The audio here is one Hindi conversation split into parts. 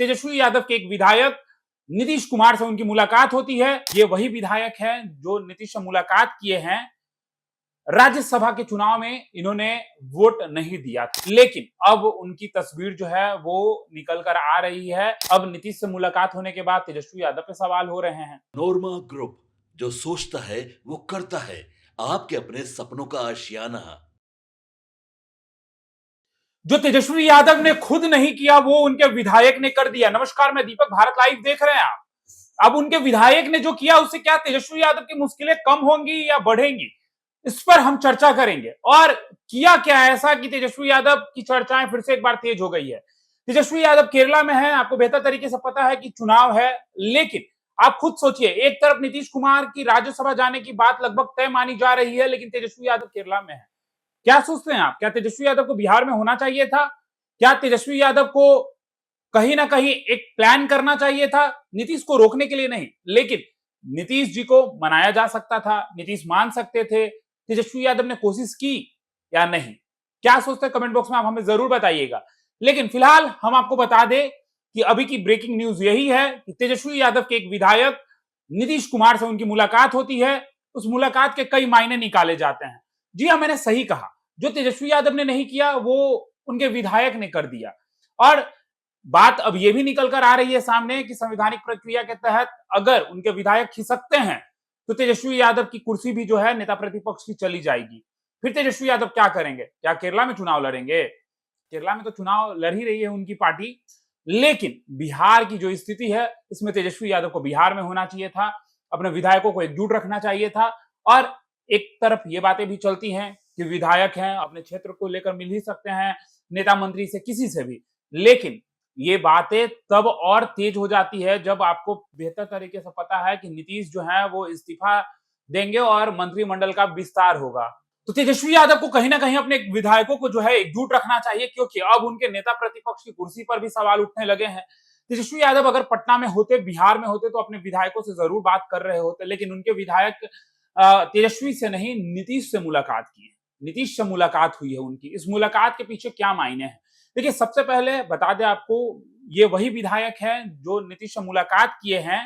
तेजस्वी यादव के एक विधायक नीतीश कुमार से उनकी मुलाकात होती है। ये वही विधायक हैं जो नीतीश से मुलाकात किए हैं। राज्यसभा के चुनाव में इन्होंने वोट नहीं दिया था, लेकिन अब उनकी तस्वीर जो है वो निकल कर आ रही है। अब नीतीश से मुलाकात होने के बाद तेजस्वी यादव पे सवाल हो रहे हैं। नोरमा ग्रुप, जो सोचता है वो करता है। आपके अपने सपनों का आशियाना। जो तेजस्वी यादव ने खुद नहीं किया वो उनके विधायक ने कर दिया। नमस्कार, मैं दीपक, भारत लाइव देख रहे हैं आप। अब उनके विधायक ने जो किया उससे क्या तेजस्वी यादव की मुश्किलें कम होंगी या बढ़ेंगी, इस पर हम चर्चा करेंगे। और किया क्या ऐसा कि तेजस्वी यादव की चर्चाएं फिर से एक बार तेज हो गई है। तेजस्वी यादव केरला में है, आपको बेहतर तरीके से पता है कि चुनाव है, लेकिन आप खुद सोचिए, एक तरफ नीतीश कुमार की राज्यसभा जाने की बात लगभग तय मानी जा रही है, लेकिन तेजस्वी यादव केरला में है। क्या सोचते हैं आप? क्या तेजस्वी यादव को बिहार में होना चाहिए था? क्या तेजस्वी यादव को कहीं ना कहीं एक प्लान करना चाहिए था, नीतीश को रोकने के लिए नहीं, लेकिन नीतीश जी को मनाया जा सकता था, नीतीश मान सकते थे। तेजस्वी यादव ने कोशिश की या नहीं? क्या सोचते हैं कमेंट बॉक्स में आप हमें जरूर बताइएगा। लेकिन फिलहाल हम आपको बता दें कि अभी की ब्रेकिंग न्यूज यही है कि तेजस्वी यादव के एक विधायक नीतीश कुमार से उनकी मुलाकात होती है। उस मुलाकात के कई मायने निकाले जाते हैं। जी हाँ, मैंने सही कहा, जो तेजस्वी यादव ने नहीं किया वो उनके विधायक ने कर दिया। और बात अब यह भी निकल कर आ रही है सामने कि संवैधानिक प्रक्रिया के तहत अगर उनके विधायक खिसकते हैं तो तेजस्वी यादव की कुर्सी भी जो है नेता प्रतिपक्ष की चली जाएगी। फिर तेजस्वी यादव क्या करेंगे? क्या केरला में चुनाव लड़ेंगे? केरला में तो चुनाव लड़ ही रही है उनकी पार्टी, लेकिन बिहार की जो स्थिति है इसमें तेजस्वी यादव को बिहार में होना चाहिए था, अपने विधायकों को एकजुट रखना चाहिए था। और एक तरफ ये बातें भी चलती हैं कि विधायक हैं, अपने क्षेत्र को लेकर मिल ही सकते हैं नेता मंत्री से, किसी से भी, लेकिन ये बातें तब और तेज हो जाती है जब आपको बेहतर तरीके से पता है कि नीतीश जो है वो इस्तीफा देंगे और मंत्रिमंडल का विस्तार होगा। तो तेजस्वी यादव को कहीं ना कहीं अपने विधायकों को जो है एकजुट रखना चाहिए, क्योंकि अब उनके नेता प्रतिपक्ष की कुर्सी पर भी सवाल उठने लगे हैं। तेजस्वी यादव अगर पटना में होते, बिहार में होते, तो अपने विधायकों से जरूर बात कर रहे होते, लेकिन उनके विधायक तेजस्वी से नहीं, नीतीश से मुलाकात की है। नीतीश से मुलाकात हुई है उनकी। इस मुलाकात के पीछे क्या मायने हैं? देखिए, सबसे पहले बता दें आपको, ये वही विधायक हैं जो नीतीश से मुलाकात किए हैं।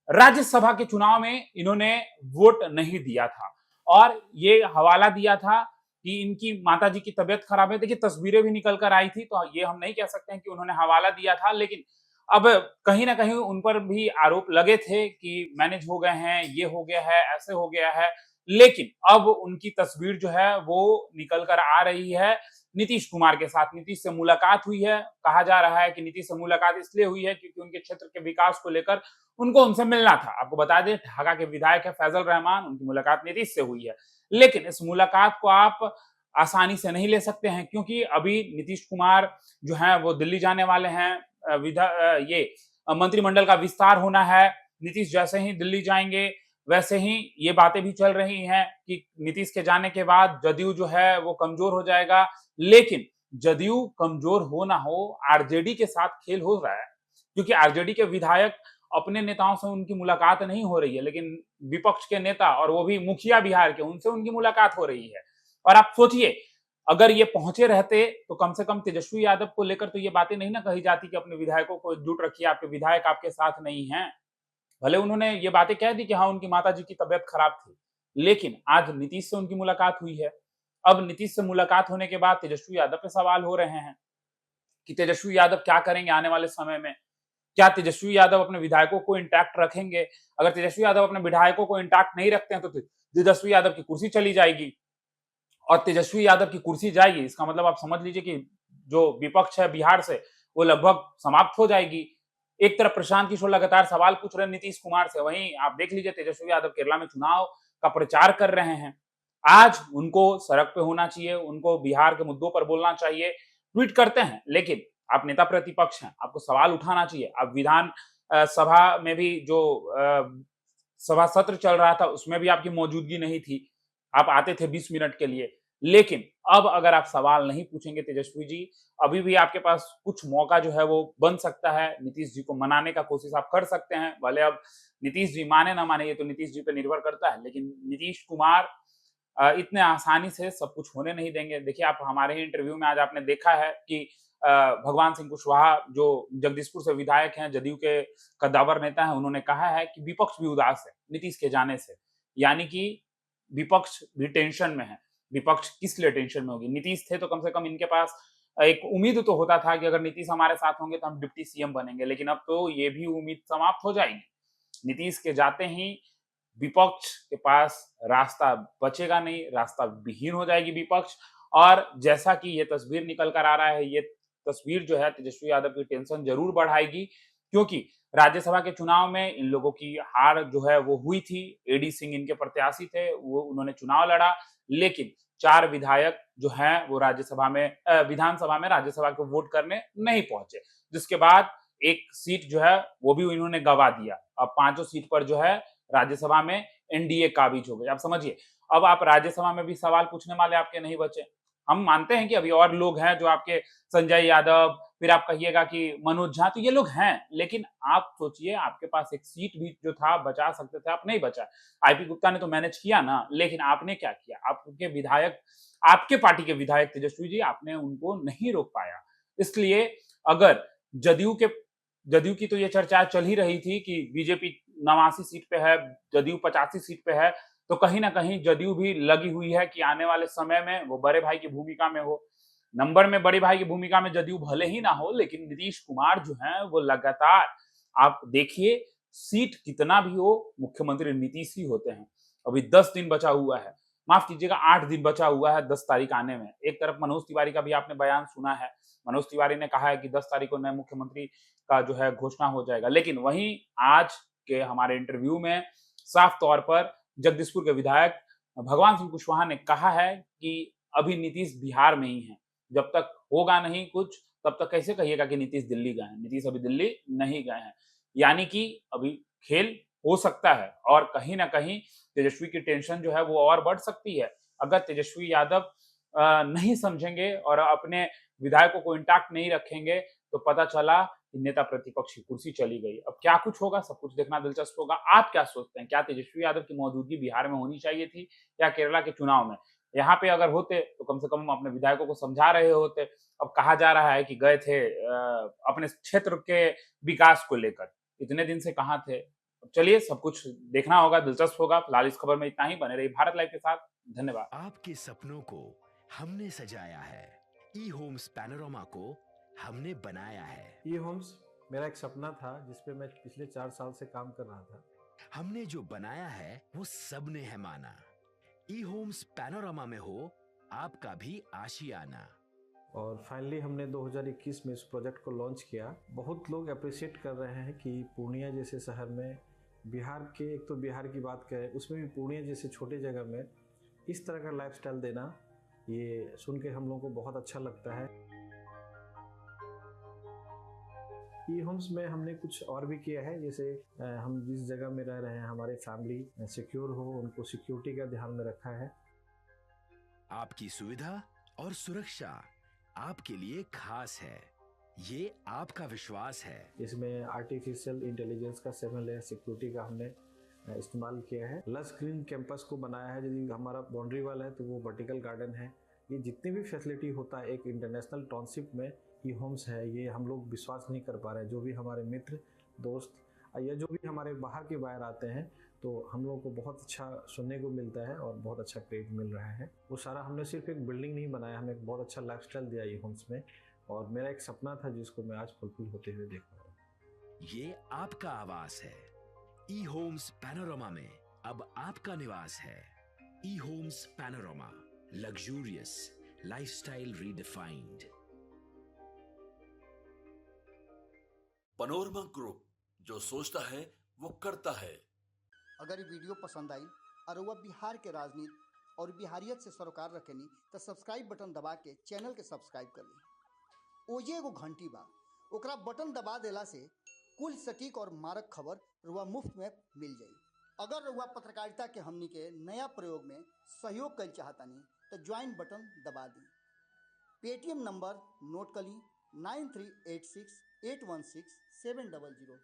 राज्यसभा के चुनाव में इन्होंने वोट नहीं दिया था और ये हवाला दिया था कि इनकी माताजी की तबीयत खराब है। देखिए, तस्वीरें भी निकल कर आई थी, तो ये हम नहीं कह सकते हैं कि उन्होंने हवाला दिया था, लेकिन अब कहीं ना कहीं उन पर भी आरोप लगे थे कि मैनेज हो गए हैं, ये हो गया है, ऐसे हो गया है। लेकिन अब उनकी तस्वीर जो है वो निकल कर आ रही है नीतीश कुमार के साथ। नीतीश से मुलाकात हुई है। कहा जा रहा है कि नीतीश से मुलाकात इसलिए हुई है क्योंकि उनके क्षेत्र के विकास को लेकर उनको उनसे मिलना था। आपको बता दें, ढाका के विधायक है फैजल रहमान, उनकी मुलाकात नीतीश से हुई है। लेकिन इस मुलाकात को आप आसानी से नहीं ले सकते हैं, क्योंकि अभी नीतीश कुमार जो है वो दिल्ली जाने वाले हैं। मंत्रिमंडल का विस्तार होना है। नीतीश जैसे ही दिल्ली जाएंगे वैसे ही ये बातें भी चल रही हैं कि नीतीश के जाने के बाद जदयू जो है वो कमजोर हो जाएगा। लेकिन जदयू कमजोर हो ना हो, आरजेडी के साथ खेल हो रहा है, क्योंकि आरजेडी के विधायक अपने नेताओं से उनकी मुलाकात नहीं हो रही है, लेकिन विपक्ष के नेता, और वो भी मुखिया बिहार के, उनसे उनकी मुलाकात हो रही है। और आप सोचिए, अगर ये पहुंचे रहते तो कम से कम तेजस्वी यादव को लेकर तो ये बातें नहीं ना कही जाती कि अपने विधायकों को एकजुट रखिए, आपके विधायक आपके साथ नहीं हैं। भले उन्होंने ये बातें कह दी कि हाँ उनकी माताजी की तबीयत खराब थी, लेकिन आज नीतीश से उनकी मुलाकात हुई है। अब नीतीश से मुलाकात होने के बाद तेजस्वी यादव पे सवाल हो रहे हैं कि तेजस्वी यादव क्या करेंगे आने वाले समय में। क्या तेजस्वी यादव अपने विधायकों को इंटैक्ट रखेंगे? अगर तेजस्वी यादव अपने विधायकों को इंटैक्ट नहीं रखते हैं तो तेजस्वी यादव की कुर्सी चली जाएगी, और तेजस्वी यादव की कुर्सी जाएगी, इसका मतलब आप समझ लीजिए कि जो विपक्ष है बिहार से वो लगभग समाप्त हो जाएगी। एक तरफ प्रशांत किशोर लगातार सवाल पूछ रहे हैं नीतीश कुमार से, वहीं आप देख लीजिए तेजस्वी यादव केरला में चुनाव का प्रचार कर रहे हैं। आज उनको सड़क पे होना चाहिए, उनको बिहार के मुद्दों पर बोलना चाहिए। ट्वीट करते हैं, लेकिन आप नेता प्रतिपक्ष हैं, आपको सवाल उठाना चाहिए। आप विधान सभा में भी जो सभा सत्र चल रहा था उसमें भी आपकी मौजूदगी नहीं थी, आप आते थे 20 मिनट के लिए। लेकिन अब अगर आप सवाल नहीं पूछेंगे तेजस्वी जी, अभी भी आपके पास कुछ मौका जो है वो बन सकता है। नीतीश जी को मनाने का कोशिश आप कर सकते हैं। भले अब नीतीश जी माने ना माने, ये तो नीतीश जी पे निर्भर करता है, लेकिन नीतीश कुमार इतने आसानी से सब कुछ होने नहीं देंगे। देखिए, आप हमारे ही इंटरव्यू में आज आपने देखा है कि भगवान सिंह कुशवाहा जो जगदीशपुर से विधायक हैं, जदयू के कद्दावर नेता हैं, उन्होंने कहा है कि विपक्ष भी उदास है नीतीश के जाने से। यानी कि विपक्ष भी टेंशन में है। विपक्ष किस लिए टेंशन में होगी? नीतीश थे तो कम से कम इनके पास एक उम्मीद तो होता था कि अगर नीतीश हमारे साथ होंगे तो हम डिप्टी सीएम बनेंगे, लेकिन अब तो ये भी उम्मीद समाप्त हो जाएगी। नीतीश के जाते ही विपक्ष के पास रास्ता बचेगा नहीं, रास्ता विहीन हो जाएगी विपक्ष। और जैसा कि ये तस्वीर निकल कर आ रहा है, ये तस्वीर जो है तेजस्वी यादव की टेंशन जरूर बढ़ाएगी, क्योंकि राज्यसभा के चुनाव में इन लोगों की हार जो है वो हुई थी। एडी सिंह इनके प्रत्याशी थे, वो उन्होंने चुनाव लड़ा, लेकिन 4 विधायक जो हैं वो राज्यसभा में विधानसभा में राज्यसभा को वोट करने नहीं पहुंचे, जिसके बाद एक सीट जो है वो भी इन्होंने गंवा दिया। अब 5 सीट पर जो है राज्यसभा में एनडीए काबिज हो गई। आप समझिए, अब आप राज्यसभा में भी सवाल पूछने वाले आपके नहीं बचे। हम मानते हैं कि अभी और लोग हैं जो आपके संजय यादव, फिर आप कहिएगा कि मनोज झा, तो ये लोग हैं, लेकिन आप सोचिए आपके पास एक सीट भी जो था बचा सकते थे, आप नहीं बचा। आईपी गुप्ता ने तो मैनेज किया ना, लेकिन आपने क्या किया? आपके विधायक, आपके पार्टी के विधायक तेजस्वी जी, आपने उनको नहीं रोक पाया। इसलिए अगर जदयू के जदयू की तो ये चर्चा चल ही रही थी कि बीजेपी 89 सीट पे है, जदयू 85 सीट पे है, तो कहीं ना कहीं जदयू भी लगी हुई है कि आने वाले समय में वो बड़े भाई की भूमिका में हो। नंबर में बड़े भाई की भूमिका में जदयू भले ही ना हो, लेकिन नीतीश कुमार जो हैं वो लगातार, आप देखिए, सीट कितना भी हो, मुख्यमंत्री नीतीश ही होते हैं। अभी 10 दिन बचा हुआ है, माफ कीजिएगा 8 दिन बचा हुआ है 10 तारीख आने में। एक तरफ मनोज तिवारी का भी आपने बयान सुना है, मनोज तिवारी ने कहा है कि 10 तारीख को नए मुख्यमंत्री का जो है घोषणा हो जाएगा, लेकिन वहीं आज के हमारे इंटरव्यू में साफ तौर पर जगदीशपुर के विधायक भगवान सिंह कुशवाहा ने कहा है कि अभी नीतीश बिहार में ही है, जब तक होगा नहीं कुछ तब तक कैसे कहिएगा कि नीतीश दिल्ली गए हैं? नीतीश अभी दिल्ली नहीं गए हैं। यानी कि अभी खेल हो सकता है और कहीं ना कहीं तेजस्वी की टेंशन जो है वो और बढ़ सकती है। अगर तेजस्वी यादव नहीं समझेंगे और अपने विधायकों को इंटैक्ट नहीं रखेंगे, तो पता चला कि नेता प्रतिपक्ष की कुर्सी चली गई। अब क्या कुछ होगा, सब कुछ देखना दिलचस्प होगा। आप क्या सोचते हैं, क्या तेजस्वी यादव की मौजूदगी बिहार में होनी चाहिए थी या केरला के चुनाव में? यहाँ पे अगर होते तो कम से कम अपने विधायकों को समझा रहे होते। अब कहा जा रहा है कि गए थे अपने क्षेत्र के विकास को लेकर, इतने दिन से कहाँ थे? चलिए, सब कुछ देखना होगा, दिलचस्प होगा। फिलहाल इस खबर में इतना ही। बने रहिए भारत लाइव के साथ। धन्यवाद। आपके सपनों को हमने सजाया है, ई होम्स पैनोरामा को हमने बनाया है। ई होम्स मेरा एक सपना था जिस पे मैं पिछले 4 साल से काम कर रहा था। हमने जो बनाया है वो सबने है माना। ई होम्स पैनोरामा में हो आपका भी आशियाना। और फाइनली हमने 2021 में इस प्रोजेक्ट को लॉन्च किया। बहुत लोग अप्रिशिएट कर रहे हैं कि पूर्णिया जैसे शहर में, बिहार के, एक तो बिहार की बात करें उसमें भी पूर्णिया जैसे छोटे जगह में इस तरह का लाइफस्टाइल देना, ये सुन के हम लोगों को बहुत अच्छा लगता है। ई होम्स में हमने कुछ और भी किया है, जैसे हम जिस जगह में रह रहे हैं हमारे फैमिली सिक्योर हो, उनको सिक्योरिटी का ध्यान में रखा है। आपकी सुविधा और सुरक्षा आपके लिए खास है, ये आपका विश्वास है। इसमें आर्टिफिशियल इंटेलिजेंस का 7 लेयर सिक्योरिटी का हमने इस्तेमाल किया है। लस ग्रीन कैंपस को बनाया है। यदि हमारा बाउंड्री वाल है तो वो वर्टिकल गार्डन है। ये जितनी भी फैसिलिटी होता है एक इंटरनेशनल टाउनशिप में, ई होम्स है, ये हम लोग विश्वास नहीं कर पा रहे हैं। जो भी हमारे मित्र, दोस्त या जो भी हमारे बाहर के बाहर आते हैं, तो हम लोगों को बहुत अच्छा सुनने को मिलता है और बहुत अच्छा क्रेडिट मिल रहा है। वो सारा हमने सिर्फ एक बिल्डिंग नहीं बनाया, हमें एक बहुत अच्छा लाइफस्टाइल दिया ई होम्स में, और मेरा एक सपना था जिसको मैं आज फुलफिल होते हुए देख रहा हूँ। ये आपका आवास है। ई होम्स पैनोरामा में अब आपका निवास है। E homes panorama, luxurious lifestyle redefined. Panorama group, जो सोचता है वो करता है। अगर ये वीडियो पसंद आई और वह बिहार के राजनीति और बिहारियत से सरोकार रखेनी तो सब्सक्राइब बटन दबा के चैनल के सब्सक्राइब कर ली। ओजे एगो घंटी बा, ओकरा बटन दबा देला से कुल सटीक और मारक खबर रुआ मुफ्त में मिल जाई। अगर रुआ पत्रकारिता के हमनी के नया प्रयोग में सहयोग कर चाहतानी तो ज्वाइन बटन दबा दी। पेटीएम नंबर नोट कर ली 9386816700।